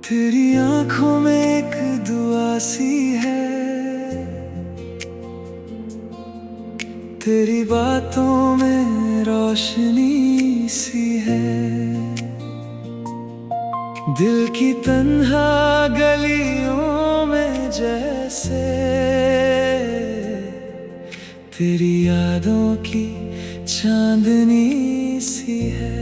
तेरी आंखों में एक दुआ सी है, तेरी बातों में रोशनी सी है। दिल की तन्हा गलियों में जैसे तेरी यादों की चांदनी सी है।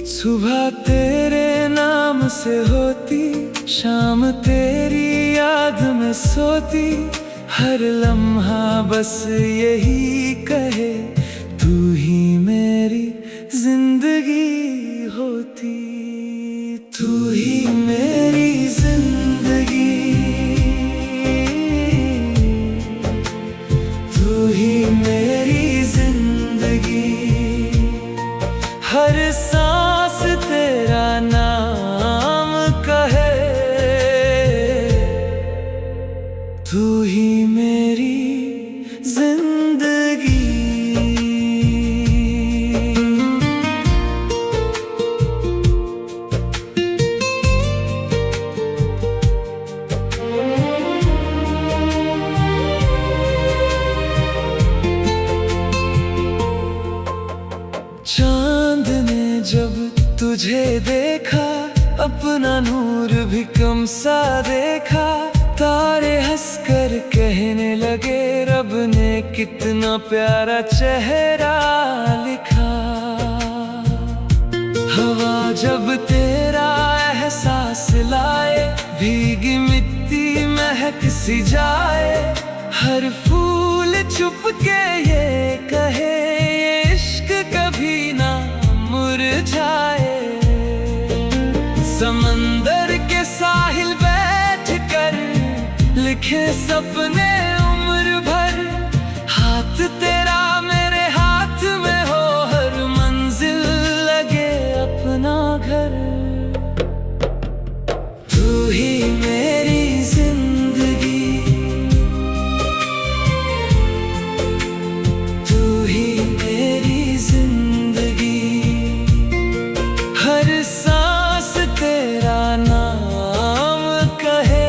सुबह तेरे नाम से होती, शाम तेरी याद में सोती। हर लम्हा बस यही कहे, तू ही मेरी जिंदगी होती। तू ही मेरी जिंदगी, तू ही मेरी जिंदगी। हर सांस तेरा नाम कहे, तू ही मेरी जिंदगी। चांद ने जब तुझे देखा, अपना नूर भी कम सा देखा। तारे हंसकर कहने लगे, रब ने कितना प्यारा चेहरा लिखा। हवा जब तेरा एहसास लाए, भीगी मिट्टी महक सी जाए। हर फूल चुप के ये कहे, ये इश्क कभी ना मुरझाए। समंदर के साहिल बैठ कर लिखे सपने उम्र भर। हाथ तेरा मेरे हाथ में हो, हर मंजिल लगे अपना घर। तू ही मेरी जिंदगी, तू ही मेरी जिंदगी। हर सांस तेरा नाम कहे,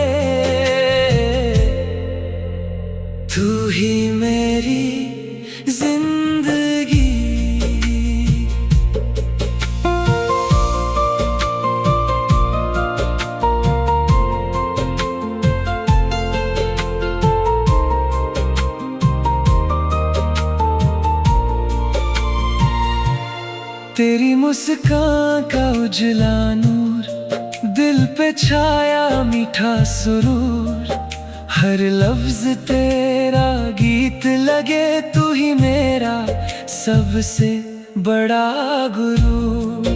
तू ही मेरी जिंदगी। तेरी मुस्कान का उजला नूर, दिल पे छाया मीठा सुरूर। हर लफ्ज तेरा गीत लगे, तू ही मेरा सबसे बड़ा गुरूर।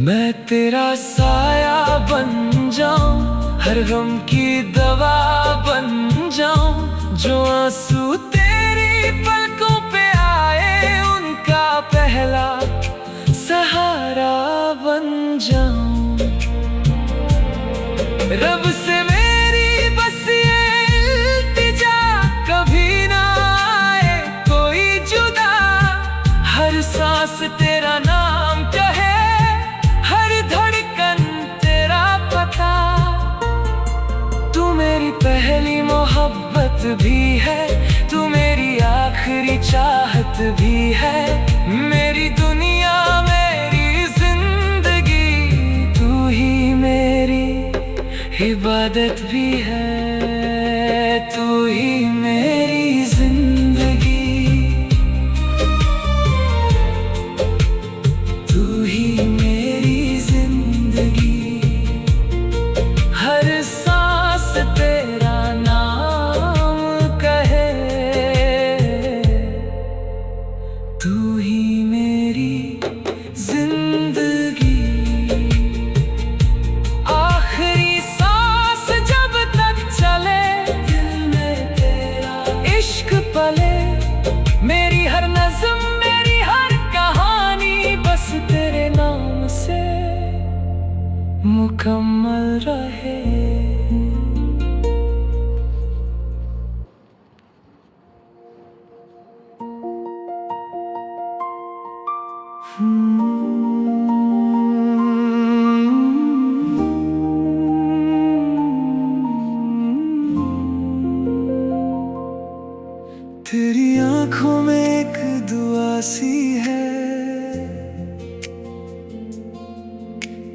मैं तेरा साया बन जाऊं, हर गम की दवा बन जाऊं। जो आंसू तेरी पलकों पे आए, उनका पहला सहारा बन जाऊं। रब से मेरी बस ये इल्तिजा, कभी ना आए कोई जुदा। हर सांस तेरा नाम कहे, हर धड़कन तेरा पता। तू मेरी पहली मोहब्बत भी है, तू मेरी आखिरी चाहत भी है। मेरी दुनिया मेरी जिंदगी, तू ही मेरी इबादत भी है। तू ही मेरी जिंदगी, तू ही मेरी जिंदगी। हर सांस तेरा नाम कहे, तू ही मेरी जिंदगी। आखिरी सांस जब तक चले, दिल में तेरा इश्क पले। मेरी हर नज़्म, मेरी हर कहानी, बस तेरे नाम से मुकम्मल रहे।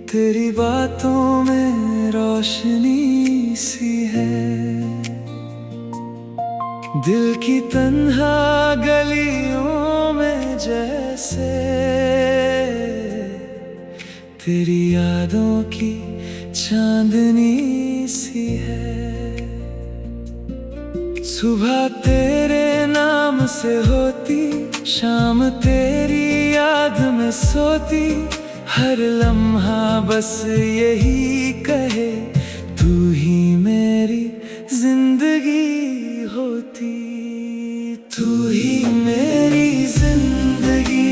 तेरी बातों में रोशनी सी है, दिल की तन्हा गलियों में जैसे तेरी यादों की चांदनी सी है। सुबह तेरे नाम से होती, शाम तेरी याद में सोती, हर लम्हा बस यही कहे तू ही मेरी जिंदगी होती, तू ही मेरी जिंदगी,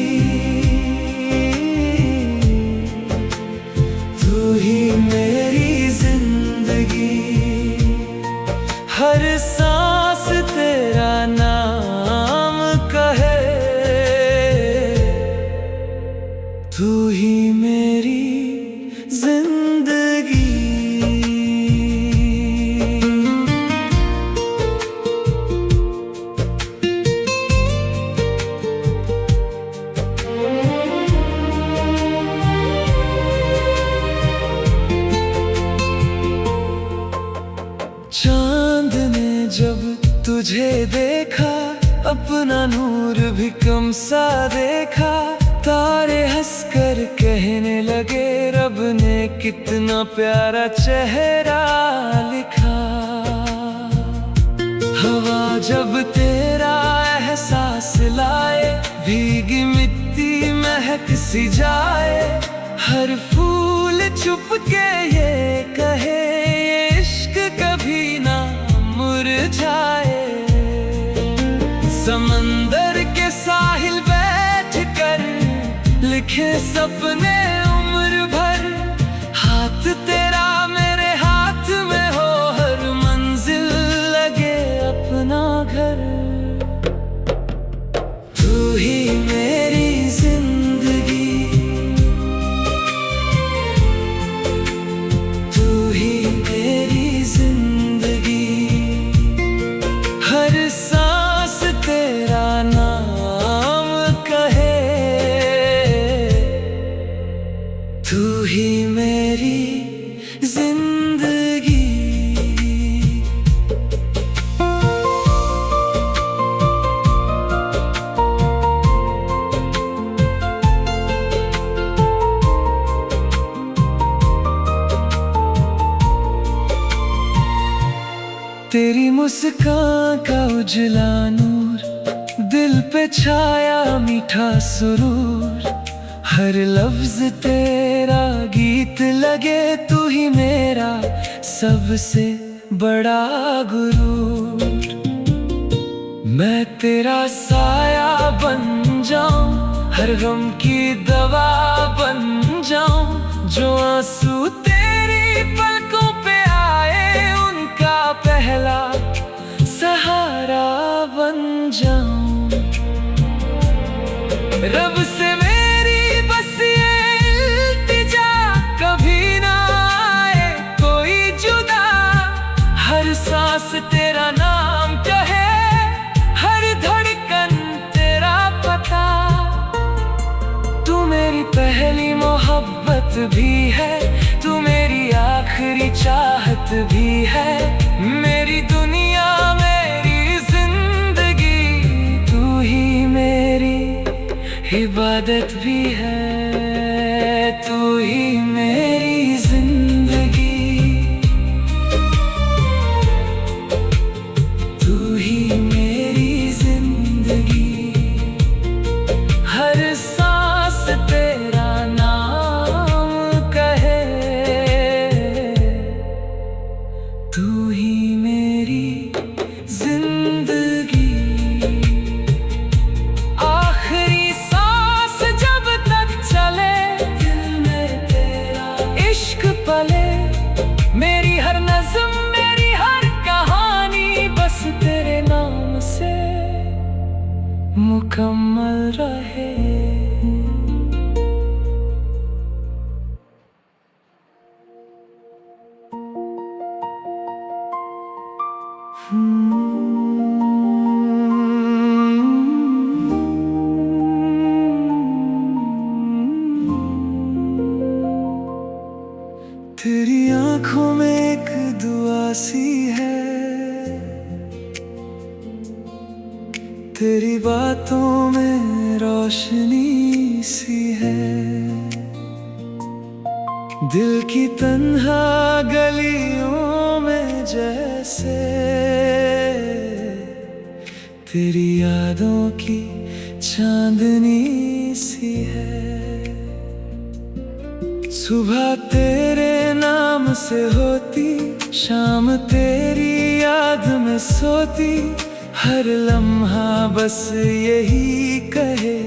तू ही मेरी जिंदगी। हर सांस तेरा नाम कहे, तू ही मेरी जिंदगी। चांद ने जब तुझे देखा, अपना नूर भी कम सा देखा, तारे हंसकर कहने लगे रब ने कितना प्यारा चेहरा लिखा। हवा जब तेरा एहसास लाए, भीगी मिट्टी महक सी जाए, हर फूल चुप के ये कहे ये इश्क कभी ना मुरझाए। समंदर के साहिल बैठ कर लिखे सपने उम्र भर, हाथ तेरा मेरे हाथ में हो, हर मंजिल लगे अपना घर। तू ही मेरी जिंदगी, तू ही मेरी जिंदगी। हर सांस तेरा नाम कहे, तू ही मेरी जिंदगी। तेरी मुस्कान का उजला नूर, दिल पे छाया मीठा सुरूर, हर लफ्ज तेरा गीत लगे, तू ही मेरा सबसे बड़ा गुरूर। मैं तेरा साया बन जाऊं, हर गम की दवा बन जाऊं, जो आंसू तेरी पलकों पे आए उनका पहला सहारा बन जाऊं। रब से मेरी बस ये इल्तिजा, कभी ना आए कोई जुदा, हर सांस तेरा नाम कहे, हर धड़कन तेरा पता। तू मेरी पहली मोहब्बत भी है, तू मेरी आखिरी चाहत भी है, मेरी दुनिया मेरी जिंदगी, तू ही मेरी इबादत भी है, तू ही मेरी जिंदगी, तू ही मेरी जिंदगी। हर सांस तेरा नाम कहे, तू ही मेरी जिंदगी। आखिरी सांस जब तक चले, दिल में तेरा इश्क पले, मेरी हर नज़्म मेरी हर कहानी बस तेरे नाम से मुकम्मल रहे। तेरी आंखों में एक दुआ सी है, तेरी बातों में रोशनी सी है। दिल की तन्हा गलियों में जैसे तेरी यादों की चांदनी सी है। सुबह तेरे नाम से होती, शाम तेरी याद में सोती, हर लम्हा बस यही कहे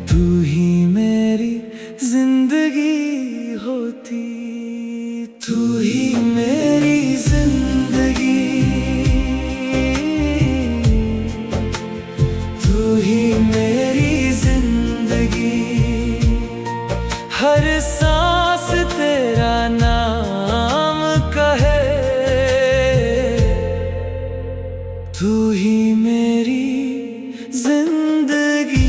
तू ही मेरी जिंदगी होती, तू ही मेरी जिंदगी, तू ही मेरी जिंदगी। हर सांस तेरा नाम कहे, तू ही मेरी जिंदगी।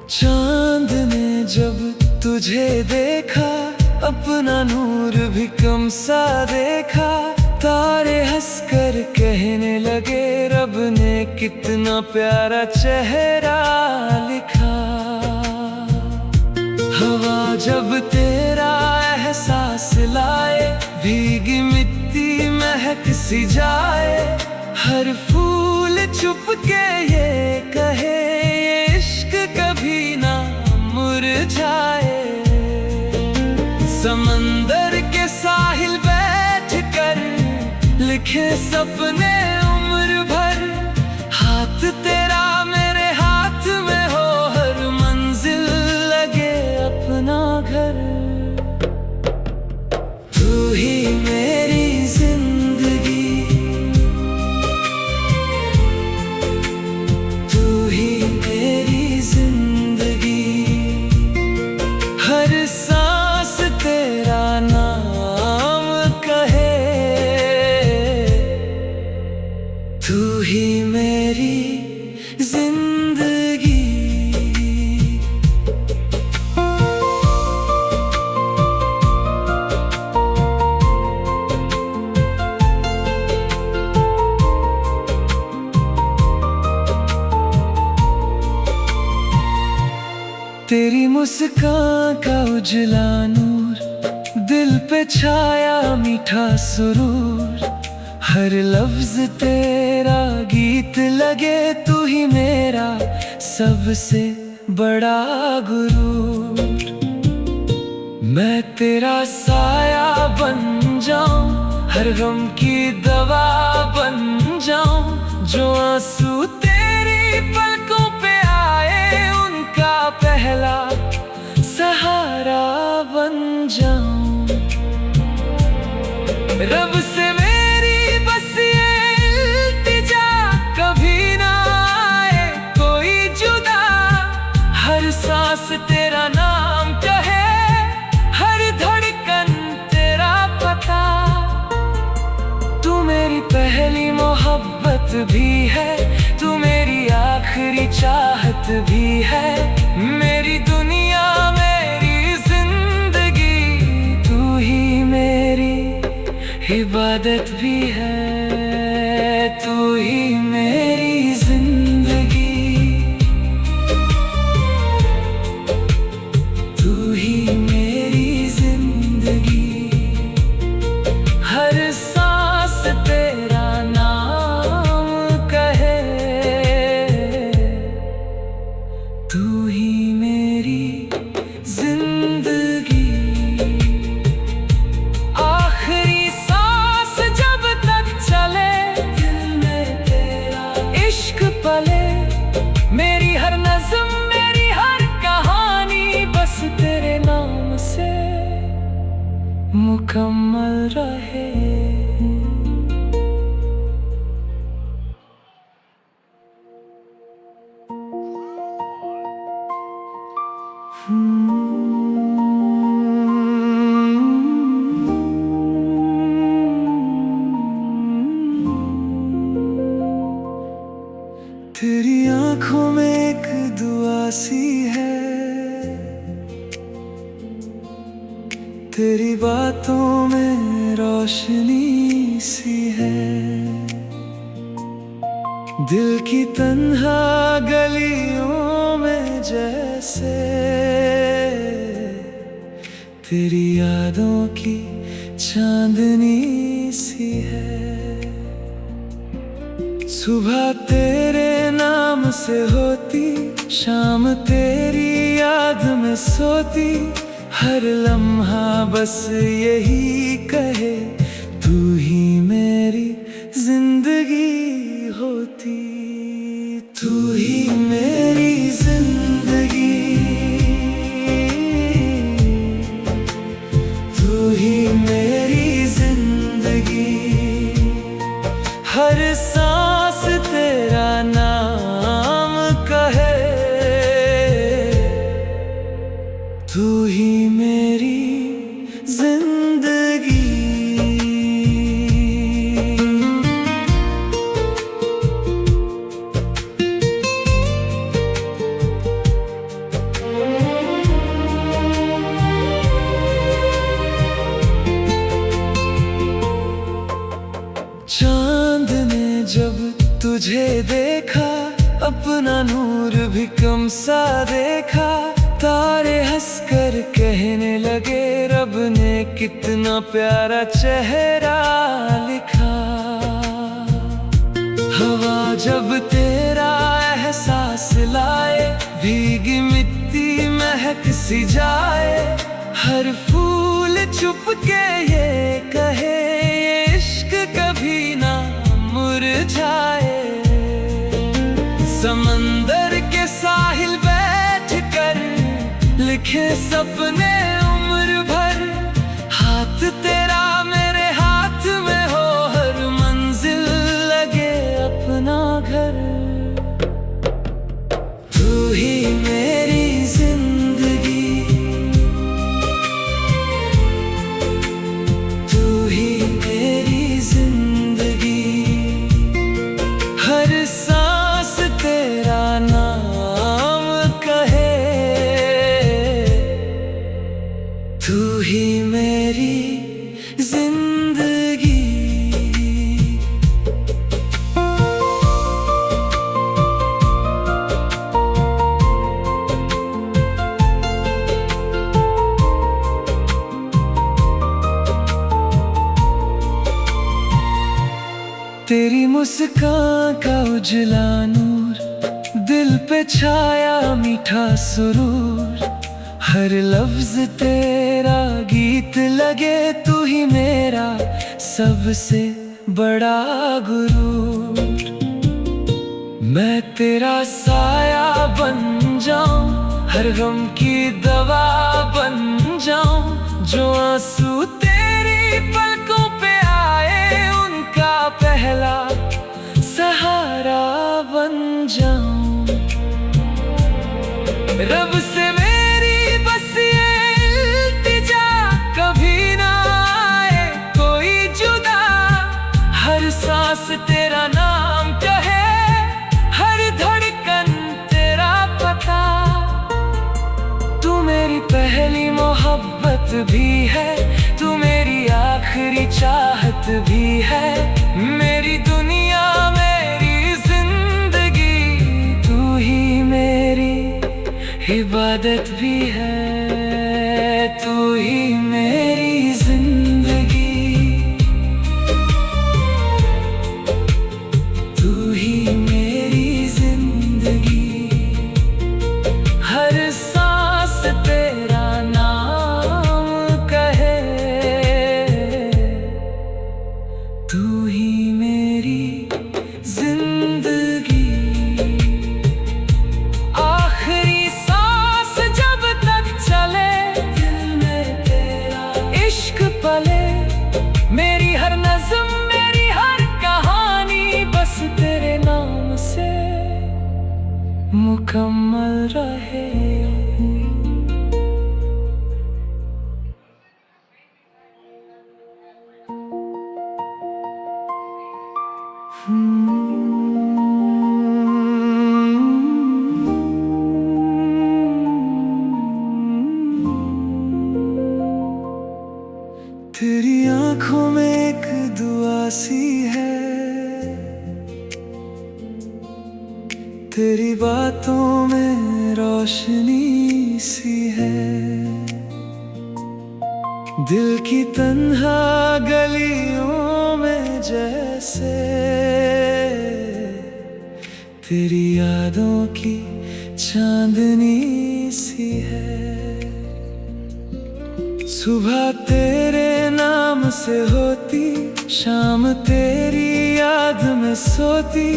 चांद ने जब तुझे देखा, अपना नूर भी कम सा देखा। तारे हंसकर कहने लगे, रब ने कितना प्यारा चेहरा लिखा। हवा जब तेरा एहसास लाए, भीगी मिट्टी महक सी जाए। हर फूल चुप के ये कहे, ये इश्क कभी ना मुरझाए। समंदर के साहिल बैठ कर लिखे सपने उम्र भर। हाथ तेरा मेरे हाथ में हो, हर मंजिल लगे अपना घर। तू ही मेरी जिंदगी, तू ही मेरी जिंदगी। हर सांस तेरा नाम कहे, तू ही मेरी जिंदगी। तेरी मुस्कान का उजला नूर, दिल पे छाया मीठा सुरूर। हर लफ्ज तेरा गीत लगे, तू ही मेरा सबसे बड़ा गुरूर। मैं तेरा साया बन जाऊं, हर गम की दवा बन जाऊं। जो आंसू तेरी पलकों पे आए, उनका पहला सहारा बन जाऊं। रब से मेरी बस ये इल्तिजा, कभी ना आए कोई जुदा। हर सांस तेरा नाम कहे, हर धड़कन तेरा पता। तू मेरी पहली मोहब्बत भी है, तू मेरी आखिरी चाहत भी है। मेरी दुनिया मेरी जिंदगी, तू ही मेरी इबादत भी है। तू ही मेरी जिंदगी, तू ही मेरी जिंदगी। हर सांस तेरा नाम कहे, तू ही मेरी जिंदगी। आखिरी सांस जब तक चले, दिल में तेरा इश्क पले। मेरी हर नज़्म मेरी हर कहानी, बस तेरे नाम से मुकम्मल रहे। तेरी बातों में रोशनी सी है, दिल की तन्हा गलियों में जैसे तेरी यादों की चांदनी सी है। सुबह तेरे नाम से होती, शाम तेरी याद में सोती, हर लम्हा बस यही कहे तू ही मेरी जिंदगी होती, तू ही मेरी जिंदगी, तू ही मेरी जिंदगी। हर सांस तेरा नाम कहे, तू ही मेरी जिंदगी। चांद ने जब तुझे देखा, अपना नूर भी कम सा देखा, तारे हंसकर कहने लगे रब ने कितना प्यारा चेहरा लिखा। हवा जब तेरा एहसास लाए, भीगी मिट्टी महक सी जाए, हर फूल चुप के ये कहे ये इश्क कभी ना मुरझाए। समंदर के साहिल बैठ कर लिखे सपने उम्र भर, हाथ तेरा मेरे हाथ में हो, हर मंजिल लगे अपना घर। तू ही मेरी जिंदगी, तू ही मेरी जिंदगी। हर सांस तेरा नाम कहे, तू ही मेरी जिंदगी। तेरी मुस्कान का उजला नूर, दिल पे छाया मीठा सुरूर, हर लफ्ज तेरा गीत लगे, तू ही मेरा सबसे बड़ा गुरूर। मैं तेरा साया बन जाऊं, हर गम की दवा बन जाऊं, जो आंसू तेरी पलकों पे आए उनका पहला सहारा बन जाऊं। रब से मेरी बस ये इल्तिजा, कभी ना आए कोई जुदा, हर सांस तेरा नाम कहे, हर धड़कन तेरा पता। तू मेरी पहली मोहब्बत भी है, तू मेरी आखिरी चाहत भी है, मेरी दुनिया मेरी जिंदगी। तू ही मेरी इबादत भी है, तू ही मेरी जिंदगी, तू ही मेरी जिंदगी। हर सांस तेरा नाम कहे, तू ही मेरी जिंदगी। आखिरी सांस जब तक चले, दिल में तेरा इश्क पले, मेरी हर नज़्म मेरी हर कहानी बस तेरे नाम से मुकम्मल रहे। तेरी आंखों में एक दुआ सी है, तेरी बातों में रोशनी सी है। दिल की तन्हा गलियों में जैसे तेरी यादों की चांदनी सी है। सुबह तेरे नाम से होती, शाम तेरी याद में सोती,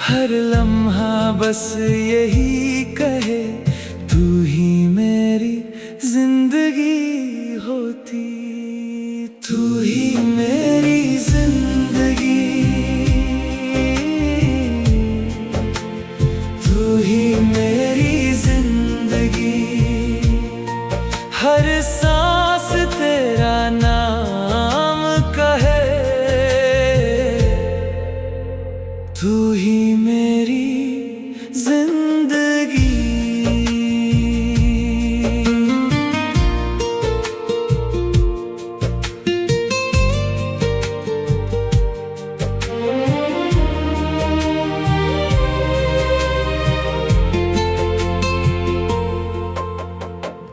हर लम्हा बस यही कहे तू ही मेरी जिंदगी होती, तू ही मेरी जिंदगी, तू ही मेरी जिंदगी। हर सांस तेरा नाम कहे, तू ही मेरी जिंदगी।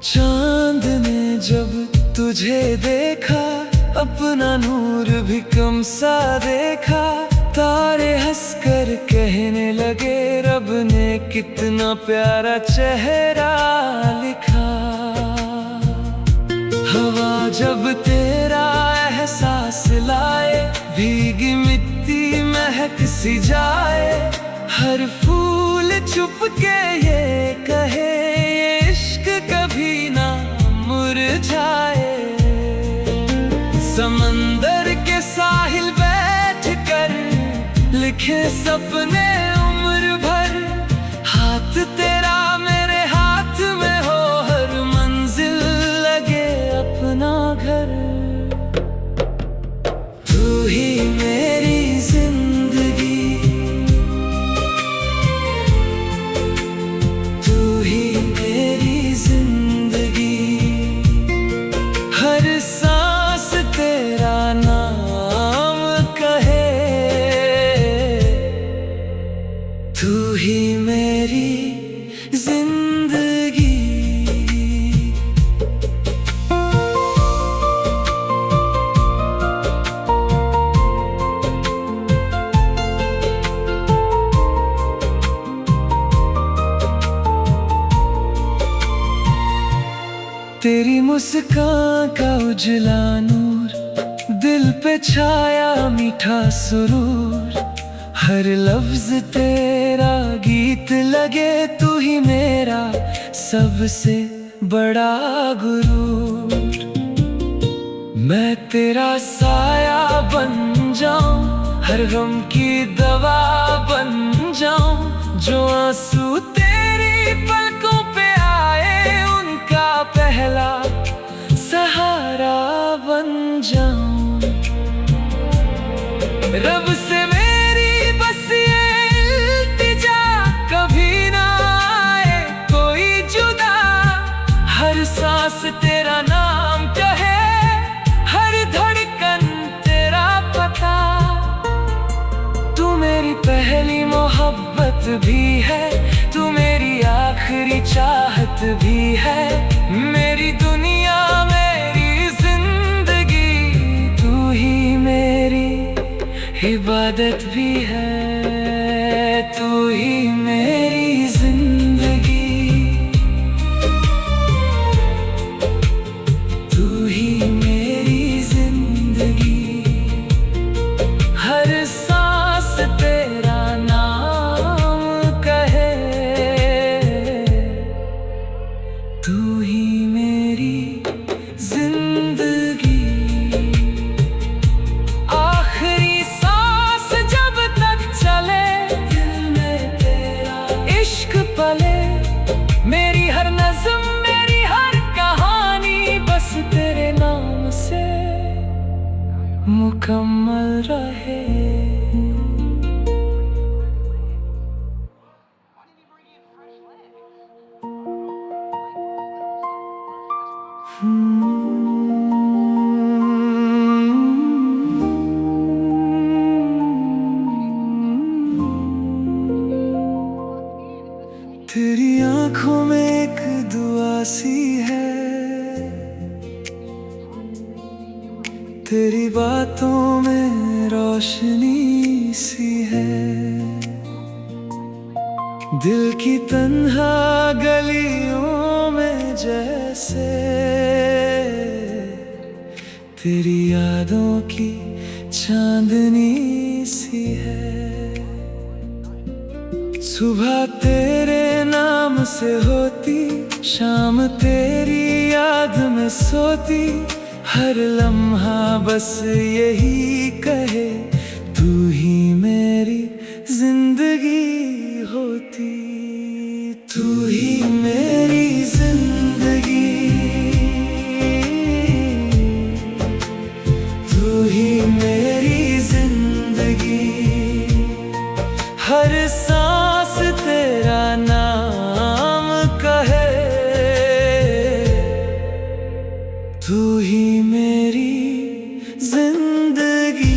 चांद ने जब तुझे देखा, अपना नूर भी कम सा देखा। तारे हंसकर कहने लगे, रब ने कितना प्यारा चेहरा लिखा। हवा जब तेरा एहसास लाए, भीगी मिट्टी महक सी जाए। हर फूल चुप के ये कहे, ये इश्क कभी ना मुरझाए। समंदर के साहिल बैठ कर लिखे सपने उम्र भर। हाथ तेरा मेरे हाथ में हो, हर मंजिल लगे अपना घर। तू ही मेरी जिंदगी, तू ही मेरी जिंदगी। हर सांस तेरा नाम कहे, तू ही मेरी जिंदगी। तेरी मुस्कान का उजला नूर, दिल पे छाया मीठा सुरूर। हर लफ्ज तेरा गीत लगे, तू ही मेरा सबसे बड़ा गुरूर। मैं तेरा साया बन जाऊं, हर गम की दवा बन जाऊं। जो आंसू तेरी पलकों पे आए, उनका पहला सहारा बन जाऊं। रब से मेरी बस ये इल्तिजा, कभी ना आए कोई जुदा। हर सांस तेरा नाम कहे, हर धड़कन तेरा पता। तू मेरी पहली मोहब्बत भी है, तू मेरी आखिरी चाहत भी है। मेरी दुनिया मेरी जिंदगी, तू ही मेरी इबादत भी है। तू ही मेरी जिंदगी, तू ही मेरी जिंदगी। हर सांस तेरा नाम कहे, तू ही मेरी जिंदगी। आखिरी सांस जब तक चले, दिल में तेरा इश्क पले। मेरी हर नज़्म, मेरी हर कहानी, बस तेरे नाम से मुकम्मल रहे। तेरी बातों में रोशनी सी है, दिल की तन्हा गलियों में जैसे तेरी यादों की चांदनी सी है। सुबह तेरे नाम से होती, शाम तेरी याद में सोती, हर लम्हा बस यही कहे तू ही मेरी जिंदगी होती, तू ही मेरी जिंदगी, तू ही मेरी जिंदगी। हर सांस तेरा नाम कहे, तू ही मेरी जिंदगी।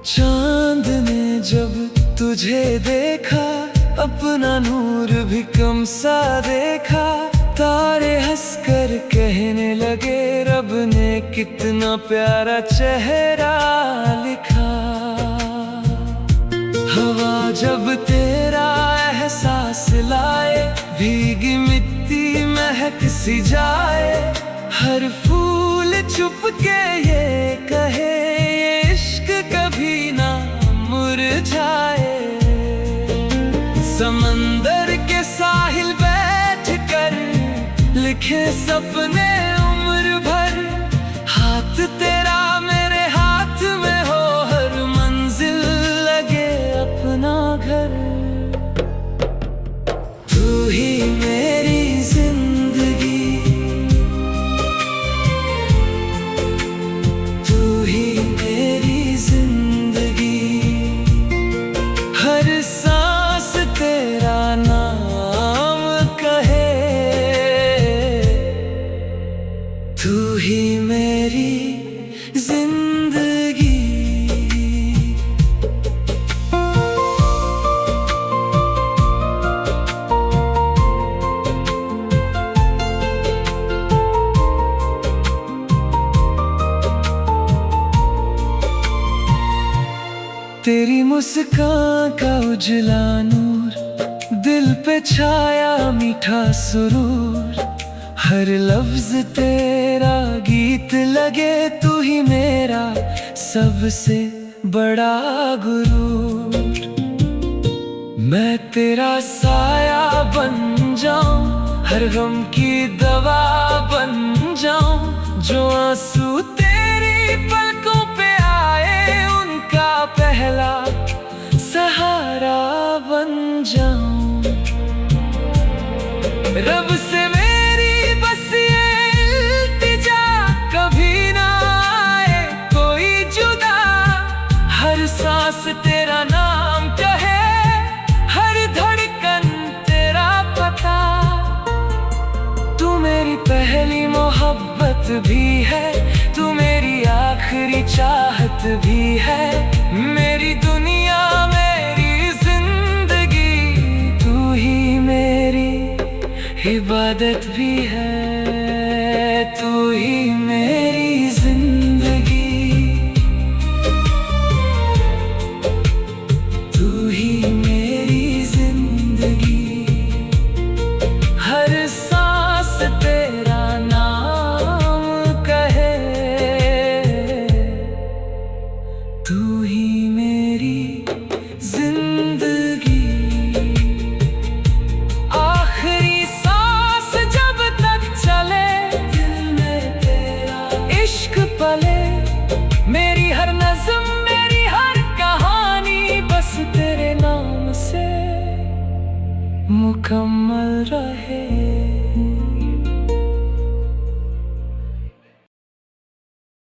चांद ने जब तुझे देखा, अपना नूर भी कम सा देखा, तारे हंसकर कहने लगे रब ने कितना प्यारा चेहरा लिखा। हवा जब तेरा एहसास लाए, भीगी मिट्टी महक सी जाए, हर फूल चुप के ये कहे ये इश्क कभी ना मुरझाए। समंदर के साहिल बैठ कर लिखे सपने उम्र भर, हाथ तेरा मेरे हाथ में हो, हर मंजिल लगे अपना घर। तू ही मेरी जिंदगी, तू ही मेरी जिंदगी। हर सांस तेरा नाम कहे, तू ही मेरी जिंदगी। तेरी मुस्कान का उजला नूर, दिल पे छाया मीठा सुरूर, हर लफ्ज तेरा गीत लगे, तू ही मेरा सबसे बड़ा गुरूर। मैं तेरा साया बन जाऊं, हर गम की दवा बन जाऊं, जो आंसू तेरी पलकों पे आए उनका पहला सहारा बन जाऊं। रब से मेरी बस ये इल्तिजा, कभी ना आए कोई जुदा, हर सांस तेरा नाम कहे, हर धड़कन तेरा पता। तू मेरी पहली मोहब्बत भी है, तू मेरी आखिरी चाहत भी है, मेरी दुनिया मेरी जिंदगी, तू ही मेरी इबादत भी है, तू ही